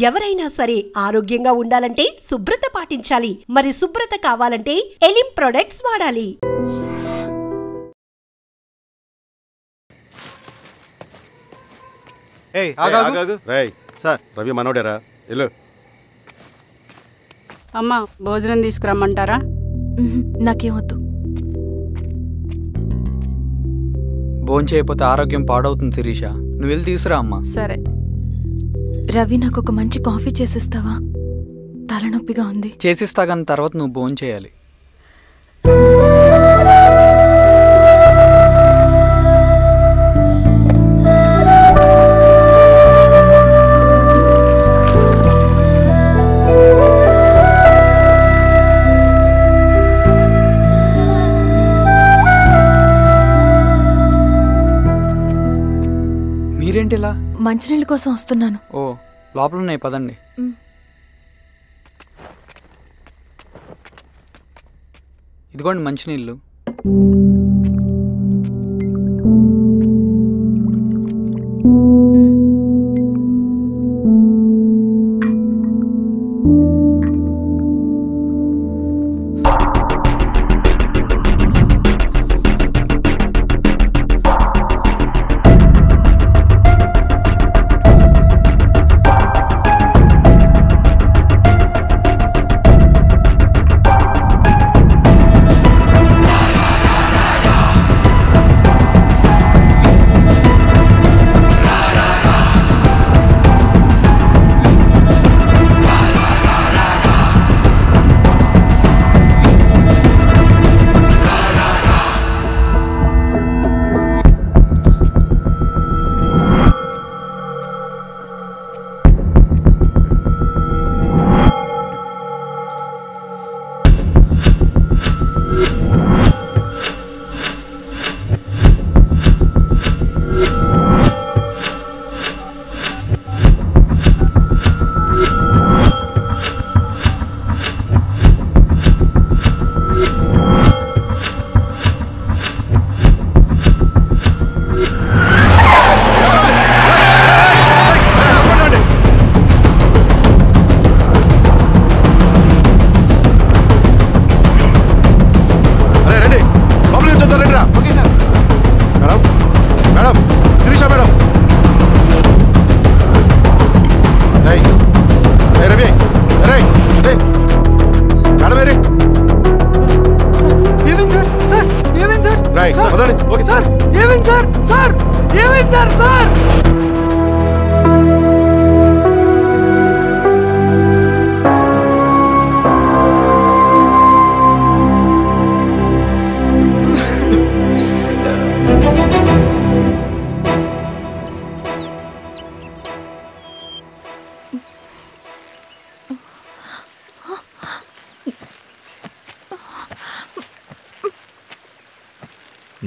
ఎవరైనా సరే ఆరోగ్యంగా ఉండాలంటే శుభ్రత పాటించాలి. మరి శుభ్రత కావాలంటే ఎలిం ప్రొడక్ట్స్ వాడాలి. సార్ రవి మనోడేరా? అమ్మా భోజనం తీసుకురమ్మంటారా? నాకేమొద్దు. భోంచేయకపోతే ఆరోగ్యం పాడవుతుంది శిరీష. నువ్వు వెళ్ళి తీసురా అమ్మా. సరే. రవి, నాకు ఒక మంచి కాఫీ చేసిస్తావా? తలనొప్పిగా ఉంది. చేసిస్తా కానీ తర్వాత నువ్వు భోంచేయాలి. మీరేంటిలా? మంచినీళ్ళ కోసం వస్తున్నాను. ఓ, లోపల ఉన్నాయి, పదండి. ఇదిగోండి మంచినీళ్ళు.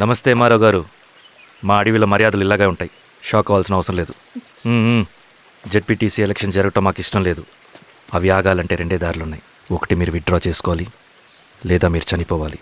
నమస్తే మారావు గారు. మా అడవిలో మర్యాదలు ఇలాగే ఉంటాయి. షాక్ అవ్వాల్సిన అవసరం లేదు. జెడ్పీటీసీ ఎలక్షన్ జరగటం మాకు ఇష్టం లేదు. అవి ఆగాలంటే రెండే దారులున్నాయి. ఒకటి మీరు విత్డ్రా చేసుకోవాలి, లేదా మీరు చనిపోవాలి.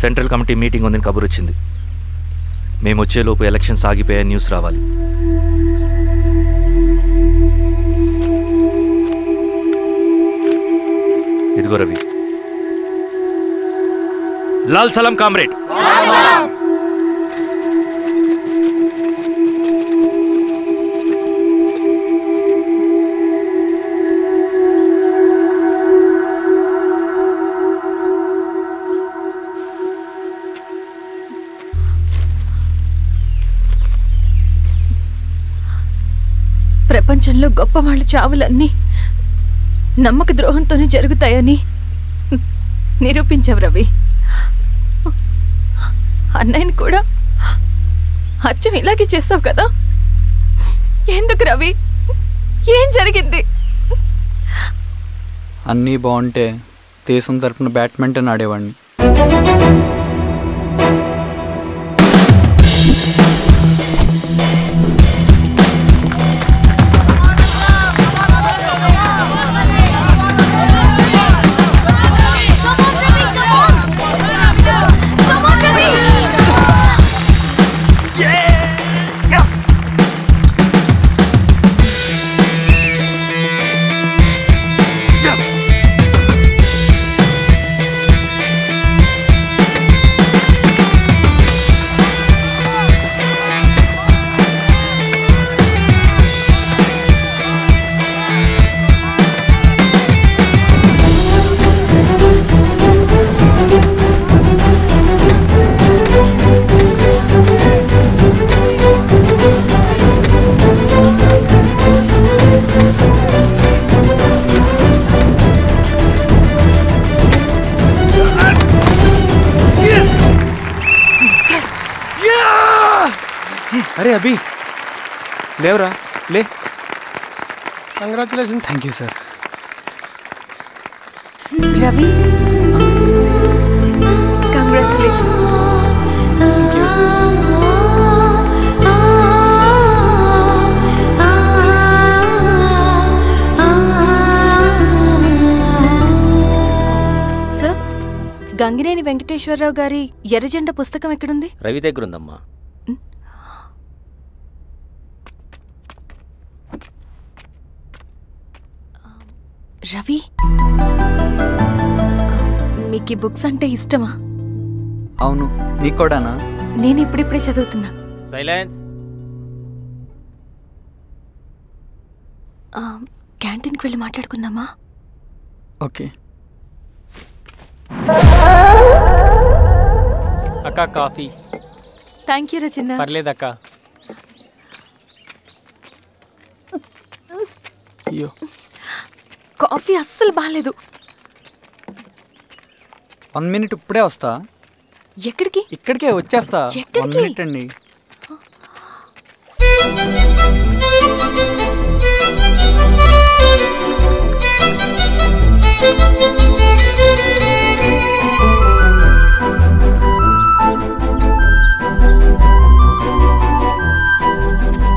సెంట్రల్ కమిటీ మీటింగ్ ఉందని కబురు వచ్చింది. మేము వచ్చేలోపు ఎలక్షన్స్ ఆగిపోయే న్యూస్ రావాలి. ఇదిగో రవి. లాల్ సలాం కామ్రేడ్. ప్రపంచంలో గొప్ప వాళ్ళ చావులన్నీ నమ్మక ద్రోహంతోనే జరుగుతాయని నిరూపించావు రవి. అన్నయ్యని కూడా అచ్చం ఇలాగే చేస్తావు కదా? ఎందుకు రవి? ఏం జరిగింది? అన్నీ బాగుంటే దేశం తరపున బ్యాడ్మింటన్ ఆడేవాడిని. అరే అభి లేవరా లే. Congratulations. Thank you sir. Ravi congratulations. Sir, Gangineni Venkateswararao గారి ఎర్రజెండ పుస్తకం ఎక్కడుంది? రవి దగ్గర ఉందమ్మా. రవి, మీకు ఈ బుక్స్ అంటే ఇష్టమా? అవును, నీకు కూడానా? నేను ఇప్పుడిప్పుడే చదువుతున్నా. సైలెన్స్. క్యాంటీన్కి వెళ్ళి మాట్లాడుకుందామా? ఓకే. అక్క కాఫీ. థ్యాంక్ యూ రచన. పర్లేదక్క. అయ్యో, కాఫీ అస్సలు బాగాలేదు. 1 minute ఇప్పుడే వస్తా. ఎక్కడికి? ఇక్కడికే వచ్చేస్తా. 1 minute అండి.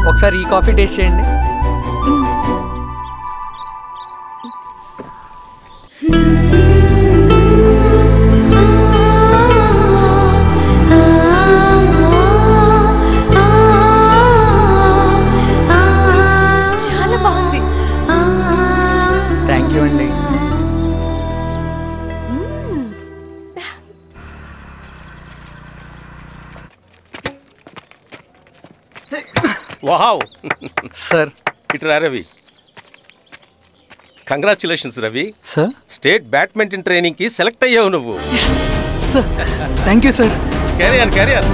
ఒకసారి ఈ కాఫీ టేస్ట్ చేయండి. చాలా బాగుంది. థ్యాంక్ యూ అండి. Wow sir. ఇట్రా Ravi. Congratulations Ravi. Sir, state badminton training కి సెలెక్ట్ అయ్యావు నువ్వు. Sir thank you sir. Career.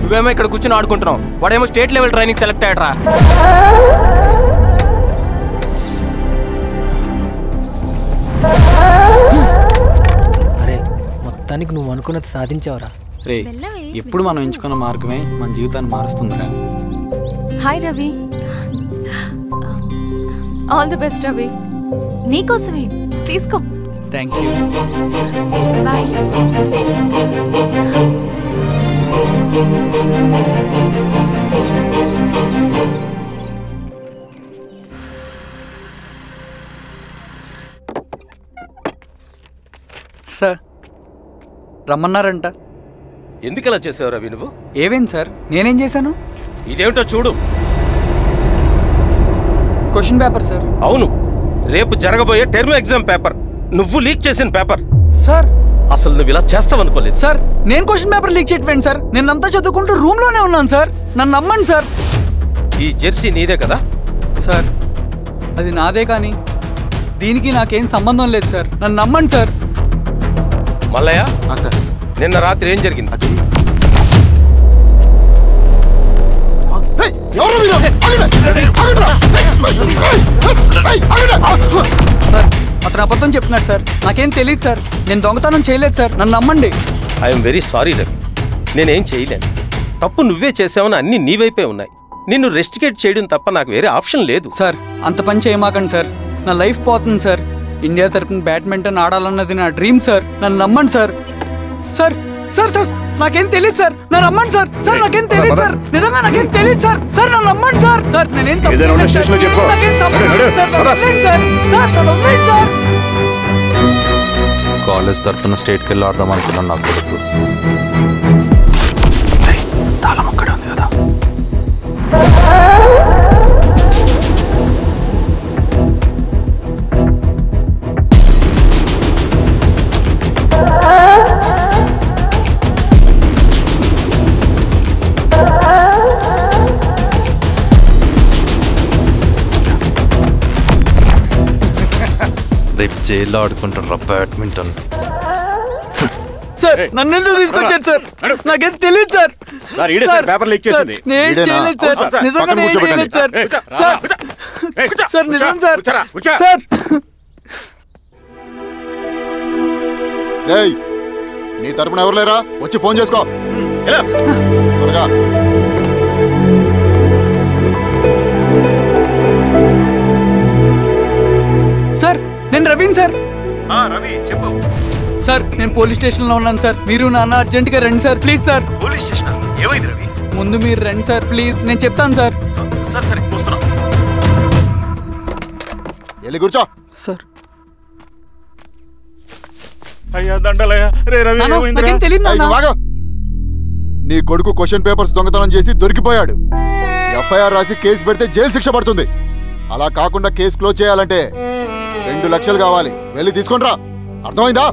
నువ్వేమో ఇక్కడ కూర్చొని ఆడుకుంటున్నావు, వాడేమో స్టేట్ లెవెల్ ట్రైనింగ్ సెలెక్ట్ అయ్యాడ్రా. అరే, మొత్తానికి నువ్వు అనుకున్నది సాధించావురా. రే, ఎప్పుడు మనం ఎంచుకున్న మార్గమే మన జీవితాన్ని మారుస్తుందిరా. Hi Ravi. All the best Ravi. నీకోసమే, తీసుకో. Thank you. బాయ్. సార్, రమ్మన్నారంట. ఎందుకలా చేసావు రవి నువ్వు? ఏవేం సార్, నేనేం చేశాను? ఇదేమిటో చూడు. Question paper sir. అవును, రేపు జరగబోయే టర్మ్ ఎగ్జామ్ పేపర్. నువ్వు లీక్ చేసిన పేపర్. సార్, అసలు నువ్వు ఇలా చేస్తావనుకోలేదు. సార్, నేను క్వశ్చన్ పేపర్ లీక్ చేయట్లేదు సార్. నేనంతా చదువుకుంటూ రూమ్ లోనే ఉన్నాను సార్. నన్ను నమ్మండి సార్. ఈ జెర్సీ నీదే కదా? సార్, అది నాదే, కానీ దీనికి నాకేం సంబంధం లేదు సార్. నన్ను నమ్మండి సార్. మల్లయ్య సార్, నిన్న రాత్రి ఏం జరిగింది? సార్, అతను అబద్ధం చెప్తున్నాడు సార్. నాకేం తెలియదు సార్. నేను దొంగతనం చేయలేదు సార్. నన్ను నమ్మండి. ఐఎమ్ వెరీ సారీ రవి, నేనేం చేయలేను. తప్పు నువ్వే చేసావని అన్ని నీ వైపే ఉన్నాయి. నిన్ను రెస్టికేట్ చేయడం తప్ప నాకు వేరే ఆప్షన్ లేదు. సార్, అంత పని చేయమాకండి సార్. నా లైఫ్ పోతుంది సార్. ఇండియా తరపున బ్యాడ్మింటన్ ఆడాలన్నది నా డ్రీమ్ సార్. నన్ను నమ్మండి సార్. సార్ సార్ సార్ నాకేం తెలియదు సార్. నన్ను నమ్మండి సార్. సార్, నాకేం తెలియదు సార్. నిజంగా నాకేం తెలియదు సార్. సార్, నన్ను నమ్మండి సార్. సార్, నేనేం తప్పు చేయలేదు సార్. నాకేం సంబంధం లేదు సార్. నన్ను వదిలేయండి సార్. సార్, నన్ను వదిలేయండి సార్. కాలేజ్ తరఫున స్టేట్కి వెళ్ళి ఆడదాం అనుకున్నాను. నా కొడుకు తాళం అక్కడే ఉంది కదా. రేపు జైల్లో ఆడుకుంటారా బ్యాడ్మింటన్? సార్, నన్ను ఎందుకు తీసుకొచ్చారు సార్? నాకేం తెలియదు సార్. పేపర్ లీక్ చేసింది. నేను చేయలేదు సార్. నిజంగా నేను చేయలేదు సార్. సార్, నిజం సార్. సార్, నీ తరపున ఎవరు లేరా? వచ్చి ఫోన్ చేసుకో త్వరగా. సార్ నేను రవీన్ సార్. రవి చెప్పు. సార్ నేను పోలీస్ స్టేషన్లో ఉన్నాను సార్. మీరు నాన్న అర్జెంట్గా రండి sir please sir. Police station ఏమైంది రవి? ముందు మీరు రండి సార్ ప్లీజ్, నేను చెప్తాను సార్. సరే సరే వస్తున్నా. వెళ్ళి కూర్చో. సార్ అయ్యా దండలయ్యా. రే రవి నాకేం తెలియదు. నీ కొడుకు క్వశ్చన్ పేపర్స్ దొంగతనం చేసి దొరికిపోయాడు. ఎఫ్ఐఆర్ రాసి కేసు పెడితే జైలు శిక్ష పడుతుంది. అలా కాకుండా కేసు క్లోజ్ చేయాలంటే 2 లక్షలు కావాలి. వెళ్ళి తీసుకొని రా. అర్థమైందా?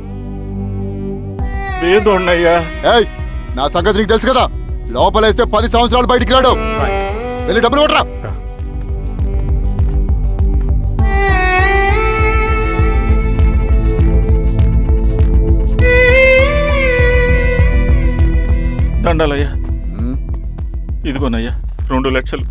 ఏయ్ నా సంగతి నీకు తెలుసు కదా. లోపలేస్తే 10 సంవత్సరాలు బయటికి రాడు. వెళ్ళి డబ్బులు కొట్టరా. దండాలయ్యా. ఇదిగోనయ్యా 2 లక్షలు.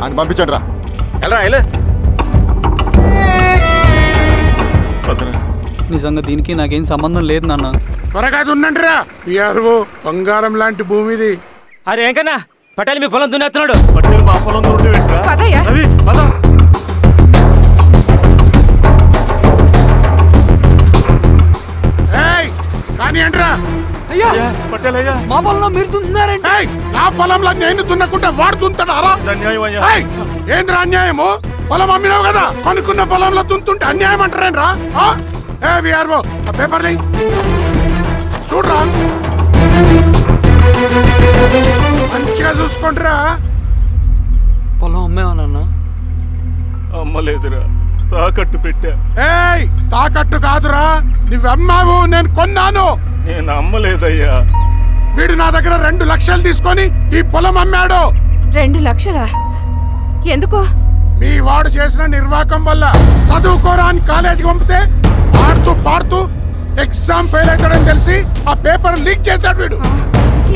అని పంపించండి రా. నిజంగా దీనికి నాకేం సంబంధం లేదు నాన్న. త్వరగా దున్నండి రా. బంగారం లాంటి భూమిది. అరే ఏంకన్నా పటేల్ మీ పొలం దున్నేస్తున్నాడు. పటేల్ మా పొలం కానీ ఏంట్రా? పటేల్ అయ్యా మా పొలంలో మీరు దున్నుతున్నారండి. నా పొలంలో నేను దున్నకుంటే వాడు దున్నుతాడా? ఏంద్రా అన్యాయము? పొలం అమ్మినావు కదా, కొనుక్కున్న పొలంలో దున్నుతుంటే అన్యాయం అంటారేంట్రా? విఆర్ఓ ఆ పేపర్ని చూడరా, మంచిగా చూసుకుంటారా. పొలం అమ్మేవానన్నా? అమ్మలేదురా, తాకట్టు పెట్టా. తాకట్టు కాదురా, నువ్వు అమ్మావు, నేను కొన్నాను. నేను అమ్మలేదయ్యా. వీడు నా దగ్గర 2 లక్షలు తీసుకొని ఈ పొలం అమ్మాడు. 2 లక్షలా? ఎందుకో? మీ వాడు చేసిన నిర్వాకం వల్ల చదువుకోరా అని కాలేజీకి పంపితే ఆడుతూ పాడుతూ ఎగ్జామ్ ఫెయిల్ అవుతాడని తెలిసి ఆ పేపర్ లీక్ చేశాడు వీడు.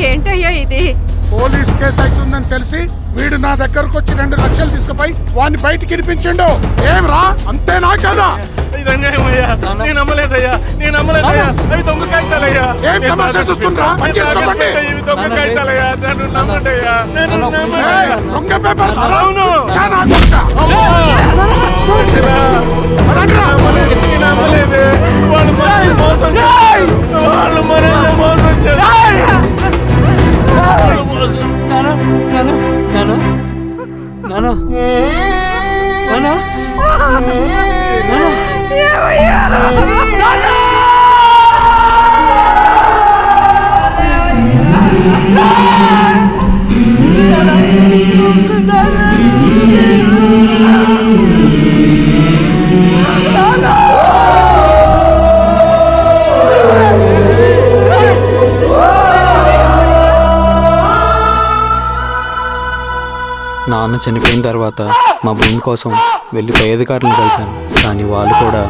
ఏంటయ్యా ఇది? పోలీస్ కేసు అవుతుందని తెలిసి వీడు నా దగ్గరకు వచ్చి 2 లక్షలు తీసుకుపోయి వాడిని బయటికి వినిపించిండు. ఏం రా, అంతేనా కదా? ఇది అన్యాయం అయ్యా. నేను నమ్మలేదయ్యా, నేను నమ్మలేదయ్యా. అవి దొంగ కాగితాలయ్యా. ఏం తమాషా చూస్తుండ్రా? పని చేసుకోండి. ఇవి దొంగ కాగితాలయ్యా. నన్ను నమ్మండయ్యా. నేను నమ్మలేదయ్యా. దొంగ పేపర్ అవును. చాలా దొంగ. నేను నమ్మలేదే. వాళ్ళు మనల్ని మోసం చేశారు. వాళ్ళు మనల్ని మోసం చేశారు. నాన్న చనిపోయిన తర్వాత మా భూమి కోసం వెళ్ళి పై అధికారులను కలిశాను, కానీ వాళ్ళు కూడా